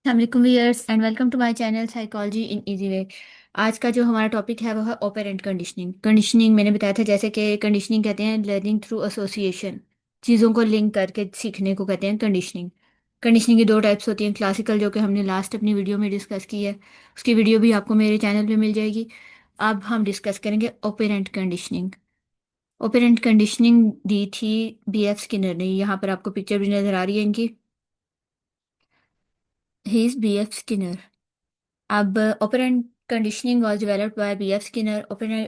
वालेकुम viewers and welcome to my channel psychology in easy way. आज का जो हमारा टॉपिक है वो है ऑपरेंट कंडीशनिंग। कंडीशनिंग मैंने बताया था, जैसे कि कंडीशनिंग कहते हैं लर्निंग थ्रू एसोसिएशन, चीज़ों को लिंक करके सीखने को कहते हैं कंडीशनिंग। कंडीशनिंग की दो टाइप्स होती हैं, क्लासिकल जो कि हमने लास्ट अपनी वीडियो में डिस्कस की है, उसकी वीडियो भी आपको मेरे चैनल पे मिल जाएगी। अब हम डिस्कस करेंगे ऑपरेंट कंडीशनिंग। ऑपरेंट कंडीशनिंग दी थी B.F. स्किनर ने। यहाँ पर आपको पिक्चर भी नज़र आ रही है इनकी। He is B.F. स्किनर। अब operant conditioning was developed by B.F. Skinner.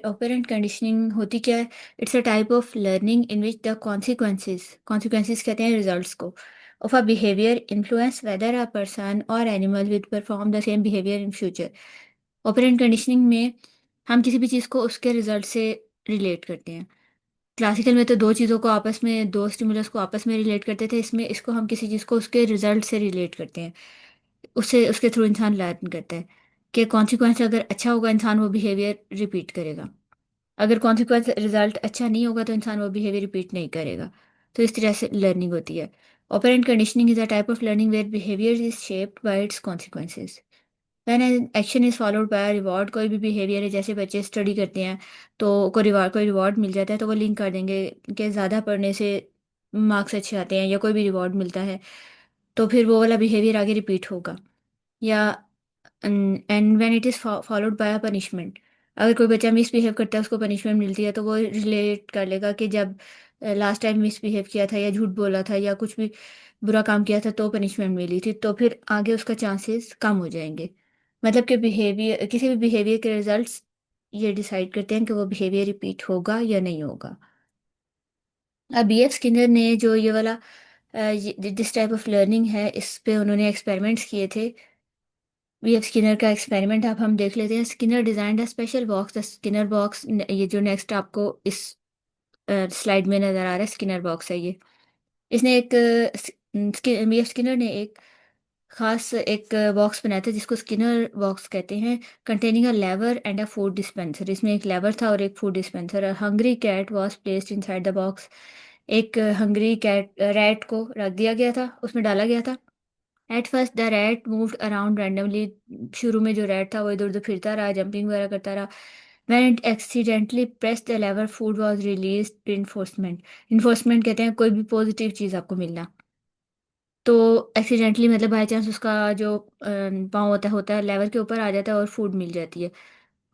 Operant conditioning होती क्या है? It's a type of learning in which the consequences कहते हैं रिजल्ट्स को, of a behaviour influence whether a person और animal with perform the same behaviour in future. Operant conditioning में हम किसी भी चीज़ को उसके रिजल्ट से रिलेट करते हैं। क्लासिकल में तो दो चीज़ों को आपस में, दो स्टिमुलस को आपस में रिलेट करते थे, इसमें इसको हम किसी चीज़ को उसके रिजल्ट से रिलेट करते हैं। उससे उसके थ्रू इंसान लर्न करता है कि कॉन्सिक्वेंस अगर अच्छा होगा इंसान वो बिहेवियर रिपीट करेगा, अगर कॉन्सिक्वेंस रिजल्ट अच्छा नहीं होगा तो इंसान वो बिहेवियर रिपीट नहीं करेगा। तो इस तरह से लर्निंग होती है। Operant conditioning is a type of learning where behaviour is shaped by its consequences. When an action is followed by reward, कोई भी बिहेवियर है, जैसे बच्चे स्टडी करते हैं तो कोई रिवॉर्ड मिल जाता है तो वो लिंक कर देंगे कि ज़्यादा पढ़ने से मार्क्स अच्छे आते हैं, या कोई भी रिवॉर्ड मिलता है तो फिर वो वाला बिहेवियर आगे रिपीट होगा। या and when it is followed by a punishment, अगर कोई बच्चा मिसबिहेव करता है उसको पनिशमेंट मिलती है तो वो रिलेट कर लेगा कि जब लास्ट टाइम मिसबिहेव किया था या झूठ बोला था या कुछ भी बुरा काम किया था तो पनिशमेंट मिली थी, तो फिर आगे उसका चांसेस कम हो जाएंगे। मतलब कि बिहेवियर, किसी भी बिहेवियर के रिजल्ट्स ये डिसाइड करते हैं कि वो बिहेवियर रिपीट होगा या नहीं होगा। अब B.F. स्किनर ने जो ये वाला दिस टाइप ऑफ लर्निंग है, इस पे उन्होंने एक्सपेरिमेंट्स किए थे। B.F. स्किनर का एक्सपेरिमेंट अब हम देख लेते हैं। Skinner designed a special box, the Skinner box. ये जो नेक्स्ट आपको इस स्लाइड में नजर आ रहा है, स्किनर बॉक्स है ये। इसने एक B.F. स्किनर ने एक खास एक बॉक्स बनाया था जिसको स्किनर बॉक्स कहते हैं, containing a lever and a food dispenser. इसमें एक लेवर था और एक food dispenser. Hungry cat was placed inside the box. एक हंग्री कैट, रैट को रख दिया गया था, उसमें डाला गया था। At first the rat moved around randomly. शुरू में जो रैट था वो इधर उधर फिरता रहा, जंपिंग वगैरह करता रहा। When it accidentally press the lever, food was release. Reinforcement, reinforcement कहते हैं कोई भी पॉजिटिव चीज़ आपको मिलना। तो एक्सीडेंटली मतलब बाई चांस उसका जो पाँव होता है लेवर के ऊपर आ जाता है और फूड मिल जाती है।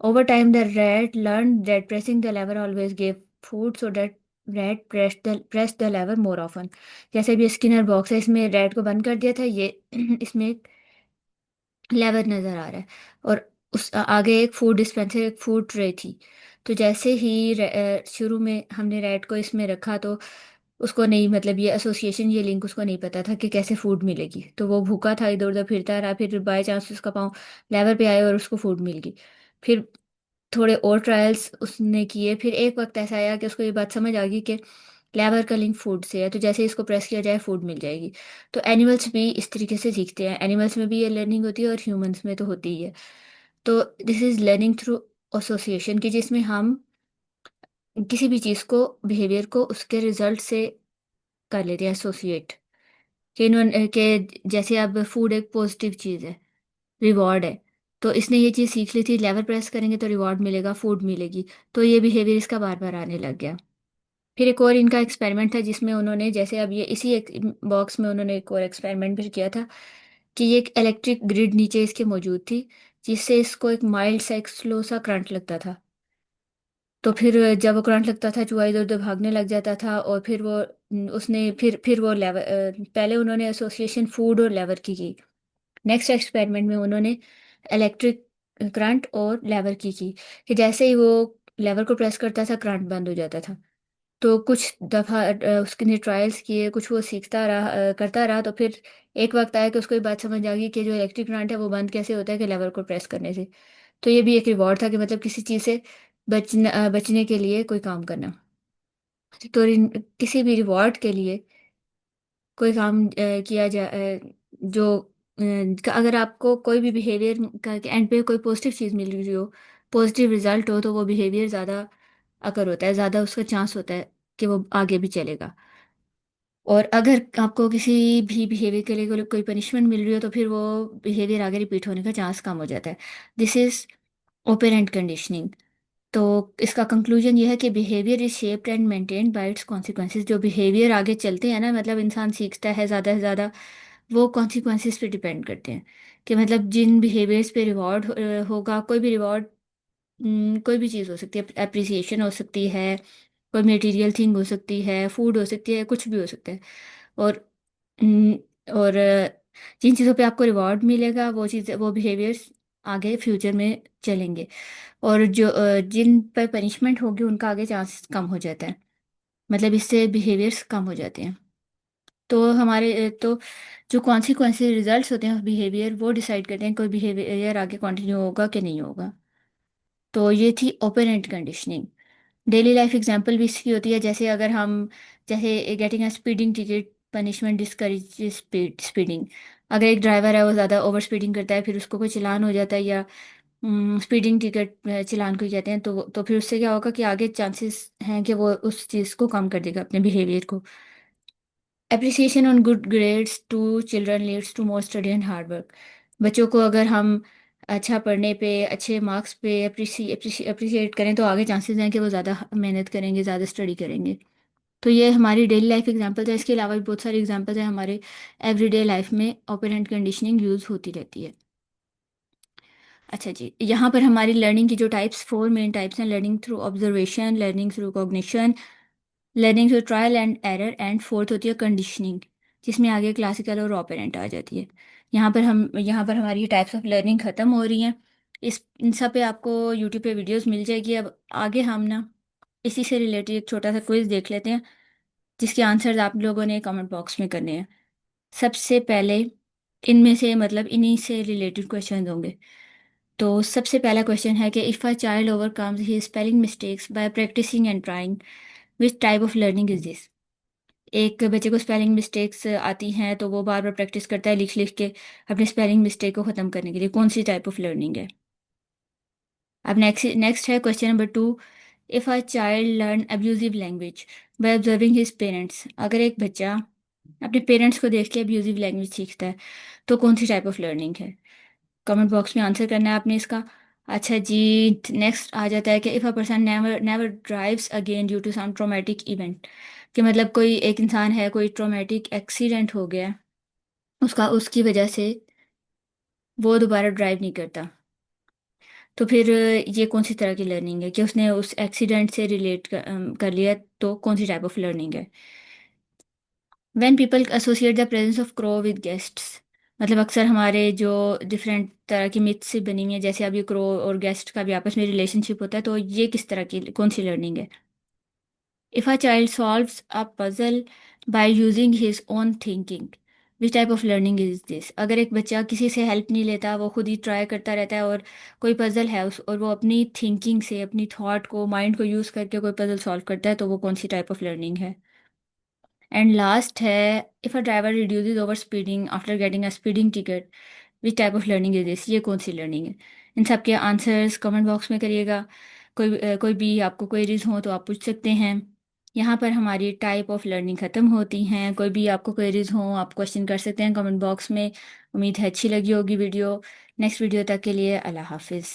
Over time the rat learn that pressing the lever always gave food, so that rat press the lever more often. जैसे भी स्किनर बॉक्स है, इसमें रैट को बंद कर दिया था ये इसमें एक लेवर नज़र आ रहा है और उस आगे एक फूड डिस्पेंसर, एक फूड ट्रे थी। तो जैसे ही शुरू में हमने रैट को इसमें रखा तो उसको नहीं, मतलब ये एसोसिएशन, ये लिंक उसको नहीं पता था कि कैसे फूड मिलेगी, तो वो भूखा था, इधर उधर फिरता रहा। फिर बाय चांस उसका पाँव लेवर पे आए और उसको फूड मिल गई। फिर थोड़े और ट्रायल्स उसने किए, फिर एक वक्त ऐसा आया कि उसको ये बात समझ आ गई कि लेवर का लिंक फूड से है, तो जैसे ही इसको प्रेस किया जाए फूड मिल जाएगी। तो एनिमल्स भी इस तरीके से सीखते हैं, एनिमल्स में भी ये लर्निंग होती है और ह्यूमंस में तो होती ही है। तो this is learning through association की, जिसमें हम किसी भी चीज़ को, बिहेवियर को उसके रिजल्ट से कर लेते हैं एसोसिएट। कि इन्होंने के जैसे अब फूड एक पॉजिटिव चीज़ है, रिवॉर्ड है, तो इसने ये चीज़ सीख ली थी, लेवर प्रेस करेंगे तो रिवॉर्ड मिलेगा, फूड मिलेगी। तो ये बिहेवियर इसका बार बार आने लग गया। फिर एक और इनका एक्सपेरिमेंट था जिसमें उन्होंने, जैसे अब ये इसी एक बॉक्स में उन्होंने एक और एक्सपेरिमेंट भी किया था कि ये एक इलेक्ट्रिक ग्रिड नीचे इसके मौजूद थी, जिससे इसको एक माइल्ड सा, एक स्लो सा करंट लगता था। तो फिर जब वो करंट लगता था चूहा इधर उधर भागने लग जाता था और फिर वो उसने फिर वो लेवर, पहले उन्होंने एसोसिएशन फूड और लेवर की। नेक्स्ट एक्सपेरिमेंट में उन्होंने इलेक्ट्रिक करंट और लेवर की कि जैसे ही वो लेवर को प्रेस करता था करंट बंद हो जाता था। तो कुछ दफ़ा उसके लिए ट्रायल्स किए, कुछ वो सीखता रहा, करता रहा। तो फिर एक वक्त आया कि उसको ये बात समझ आ गई कि जो इलेक्ट्रिक करंट है वो बंद कैसे होता है, कि लेवर को प्रेस करने से। तो ये भी एक रिवॉर्ड था कि मतलब किसी चीज़ से बचने के लिए कोई काम करना। तो किसी भी रिवॉर्ड के लिए कोई काम किया जाए, जो अगर आपको कोई भी बिहेवियर का एंड पे कोई पॉजिटिव चीज़ मिल रही हो, पॉजिटिव रिजल्ट हो, तो वो बिहेवियर ज़्यादा अकर होता है, ज़्यादा उसका चांस होता है कि वो आगे भी चलेगा। और अगर आपको किसी भी बिहेवियर के लिए कोई पनिशमेंट मिल रही हो तो फिर वो बिहेवियर आगे रिपीट होने का चांस कम हो जाता है। This is operant conditioning. तो इसका कंक्लूजन ये है कि behaviour is shaped and maintained by its consequences. जो बिहेवियर आगे चलते हैं ना, मतलब इंसान सीखता है ज़्यादा से ज़्यादा, वो कॉन्सिक्वेंसेस पे डिपेंड करते हैं। कि मतलब जिन बिहेवियर्स पे रिवॉर्ड होगा, कोई भी रिवॉर्ड, कोई भी चीज़ हो सकती है, अप्रिसिएशन हो सकती है, कोई मटेरियल थिंग हो सकती है, फूड हो सकती है, कुछ भी हो सकता है। और हम्म, और जिन चीज़ों पे आपको रिवॉर्ड मिलेगा वो चीज़, वो बिहेवियर्स आगे फ्यूचर में चलेंगे। और जो जिन पर पनिशमेंट होगी उनका आगे चांस कम हो जाता है, मतलब इससे बिहेवियर्स कम हो जाते हैं। तो तो जो कॉन्सिक्वेंसेस रिजल्ट्स होते हैं बिहेवियर, वो डिसाइड करते हैं कोई बिहेवियर आगे कंटिन्यू होगा कि नहीं होगा। तो ये थी ओपेरेंट कंडीशनिंग। डेली लाइफ एग्जांपल भी इसकी होती है, जैसे अगर हम, जैसे getting a speeding ticket punishment discourage speeding. अगर एक ड्राइवर है वो ज़्यादा ओवर स्पीडिंग करता है, फिर उसको कोई चालान हो जाता है, या स्पीडिंग टिकट चालान को ही कहते हैं, तो फिर उससे क्या होगा कि आगे चांसेस हैं कि वो उस चीज़ को कम कर देगा, अपने बिहेवियर को। Appreciation on good grades to children leads to more study and hard work. बच्चों को अगर हम अच्छा पढ़ने पे, अच्छे मार्क्स पे अप्रिशिएट करें तो आगे चांसेस हैं कि वो ज़्यादा मेहनत करेंगे, ज़्यादा स्टडी करेंगे। तो ये हमारी डेली लाइफ एग्जांपल्स है। इसके अलावा भी बहुत सारे एग्जांपल्स हैं हमारे एवरीडे लाइफ में, ऑपरेंट कंडीशनिंग यूज़ होती रहती है। अच्छा जी, यहाँ पर हमारी लर्निंग की जो टाइप्स, फोर मेन टाइप्स हैं: learning through observation, learning through cognition, learning through trial and error, and fourth होती है कंडीशनिंग, जिसमें आगे क्लासिकल और ऑपरेंट आ जाती है। यहाँ पर हमारी टाइप्स ऑफ लर्निंग ख़त्म हो रही हैं। इन सब पे आपको यूट्यूब पे वीडियोस मिल जाएगी। अब आगे हम ना इसी से रिलेटेड एक छोटा सा क्विज देख लेते हैं, जिसके आंसर्स आप लोगों ने कमेंट बॉक्स में करने हैं। सबसे पहले इनमें से, मतलब इन्हीं से रिलेटेड क्वेश्चन होंगे। तो सबसे पहला क्वेश्चन है कि if a child overcomes his spelling mistakes by practising and trying, which type of learning is this? एक बच्चे को स्पेलिंग मिस्टेक्स आती हैं तो वो बार बार प्रैक्टिस करता है लिख लिख के अपनी स्पेलिंग मिस्टेक को ख़त्म करने के लिए, कौन सी टाइप ऑफ लर्निंग है? अब नेक्स्ट नेक्स्ट है question number 2। If a child learn abusive language by observing his parents, अगर एक बच्चा अपने पेरेंट्स को देख के अब्यूजिव लैंग्वेज सीखता है तो कौन सी टाइप ऑफ लर्निंग है? कमेंट बॉक्स में आंसर करना है आपने इसका। अच्छा जी, नेक्स्ट आ जाता है कि if a person never never drives again due to some traumatic event, कि मतलब कोई एक इंसान है, कोई ट्रॉमेटिक एक्सीडेंट हो गया है, उसका उसकी वजह से वो दोबारा ड्राइव नहीं करता, तो फिर ये कौन सी तरह की लर्निंग है? कि उसने उस एक्सीडेंट से रिलेट कर लिया, तो कौन सी टाइप ऑफ लर्निंग है? When people associate the presence of crow with guests, मतलब अक्सर हमारे जो डिफरेंट तरह की मिथ से बनी हुई है, जैसे अभी क्रो और गेस्ट का भी आपस में रिलेशनशिप होता है, तो ये किस तरह की, कौन सी लर्निंग है? If a child solves a puzzle by using his own thinking, which type of learning is this? अगर एक बच्चा किसी से हेल्प नहीं लेता, वो खुद ही ट्राई करता रहता है, और कोई पजल है उस, और वो अपनी थिंकिंग से, अपनी थॉट को, माइंड को यूज़ करके कोई पजल सॉल्व करता है, तो वो कौन सी टाइप ऑफ लर्निंग है? एंड लास्ट है, if a driver reduces over speeding after getting a speeding ticket, which type of learning is this? ये कौन सी लर्निंग है? इन सब के आंसर्स कमेंट बॉक्स में करिएगा। कोई भी आपको क्वेरीज हो तो आप पूछ सकते हैं। यहाँ पर हमारी टाइप ऑफ लर्निंग ख़त्म होती हैं। कोई भी आपको क्वेरीज हो आप क्वेश्चन कर सकते हैं कमेंट बॉक्स में। उम्मीद है अच्छी लगी होगी वीडियो। नेक्स्ट वीडियो तक के लिए अल्लाह हाफिज़।